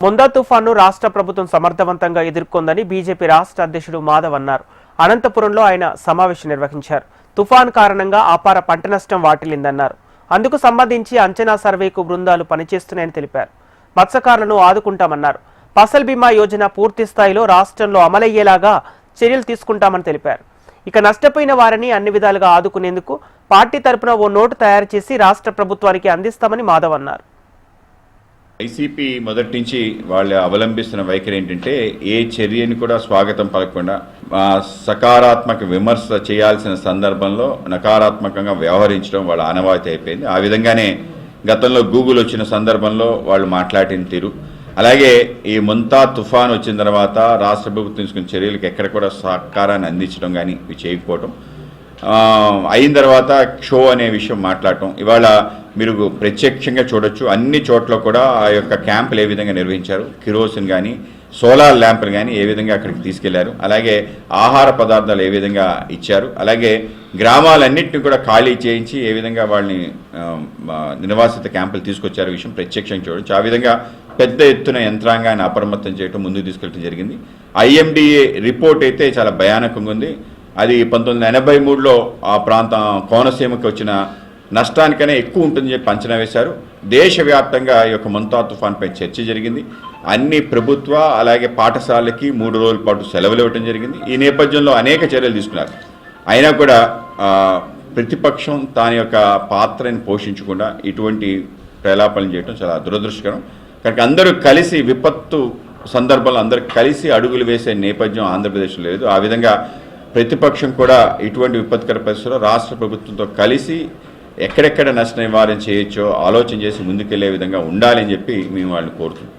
ముందా తుఫాను రాష్ట్ర ప్రభుత్వం సమర్థవంతంగా ఎదుర్కొందని బీజేపీ రాష్ట్ర అధ్యక్షుడు మాధవ్ అన్నారు. అనంతపురంలో ఆయన సమావేశం నిర్వహించారు. తుఫాన్ కారణంగా అపార పంట నష్టం వాటిల్లిందన్నారు. అందుకు సంబంధించి అంచనా సర్వేకు బృందాలు పనిచేస్తున్నాయని తెలిపారు. మత్స్యకారులను ఆదుకుంటామన్నారు. ఫసల్ బీమా యోజన పూర్తి స్థాయిలో రాష్ట్రంలో అమలయ్యేలాగా చర్యలు తీసుకుంటామని తెలిపారు. ఇక నష్టపోయిన వారిని అన్ని విధాలుగా ఆదుకునేందుకు పార్టీ తరపున ఓ నోటు తయారు చేసి రాష్ట్ర ప్రభుత్వానికి అందిస్తామని మాధవ్ అన్నారు. ఐసీపీ మొదటి నుంచి వాళ్ళు అవలంబిస్తున్న వైఖరి ఏంటంటే ఏ చర్యని కూడా స్వాగతం పలకకుండా సకారాత్మక విమర్శ చేయాల్సిన సందర్భంలో నకారాత్మకంగా వ్యవహరించడం వాళ్ళ ఆనవాయితీ అయిపోయింది. ఆ విధంగానే గతంలో గూగుల్ వచ్చిన సందర్భంలో వాళ్ళు మాట్లాడిన తీరు, అలాగే ఈ ముంతా తుఫాన్ వచ్చిన తర్వాత రాష్ట్ర ప్రభుత్వం తీసుకున్న చర్యలకు ఎక్కడ కూడా సహకారాన్ని అందించడం కానీ ఇవి చేయకపోవడం, అయిన తర్వాత షో అనే విషయం మాట్లాడటం. ఇవాళ మీరు ప్రత్యక్షంగా చూడొచ్చు, అన్ని చోట్ల కూడా ఆ యొక్క క్యాంపులు ఏ విధంగా నిర్వహించారు, కిరోసిన్ కానీ సోలార్ ల్యాంపులు కానీ ఏ విధంగా అక్కడికి తీసుకెళ్లారు, అలాగే ఆహార పదార్థాలు ఏ విధంగా ఇచ్చారు, అలాగే గ్రామాలన్నింటినీ కూడా ఖాళీ చేయించి ఏ విధంగా వాళ్ళని నిర్వాసిత క్యాంపులు తీసుకొచ్చారు విషయం ప్రత్యక్షంగా చూడొచ్చు. ఆ విధంగా పెద్ద ఎత్తున యంత్రాంగాన్ని అప్రమత్తం చేయడం, ముందుకు తీసుకెళ్ళడం జరిగింది. IMDA రిపోర్ట్ అయితే చాలా భయానకంగా ఉంది. అది 1983లో ఆ ప్రాంతం కోనసీమకి వచ్చిన నష్టానికనే ఎక్కువ ఉంటుందని చెప్పి అంచనా వేశారు. దేశవ్యాప్తంగా ఈ యొక్క ముంతా తుఫాన్పై చర్చ జరిగింది. అన్ని ప్రభుత్వ అలాగే పాఠశాలకి 3 రోజుల పాటు సెలవులు ఇవ్వడం జరిగింది. ఈ నేపథ్యంలో అనేక చర్యలు తీసుకున్నారు. అయినా కూడా ప్రతిపక్షం దాని యొక్క పాత్రని పోషించకుండా ఇటువంటి ప్రలాపనలు చేయడం చాలా దురదృష్టకరం. కనుక అందరూ కలిసి విపత్తు సందర్భంలో అందరూ కలిసి అడుగులు వేసే నేపథ్యం ఆంధ్రప్రదేశ్లో లేదు. ఆ విధంగా ప్రతిపక్షం కూడా ఇటువంటి విపత్కర పరిస్థితుల్లో రాష్ట్ర ప్రభుత్వంతో కలిసి ఎక్కడెక్కడ నష్ట నివారణ చేయొచ్చో ఆలోచన చేసి ముందుకెళ్లే విధంగా ఉండాలని చెప్పి మేము వాళ్ళని కోరుతున్నాం.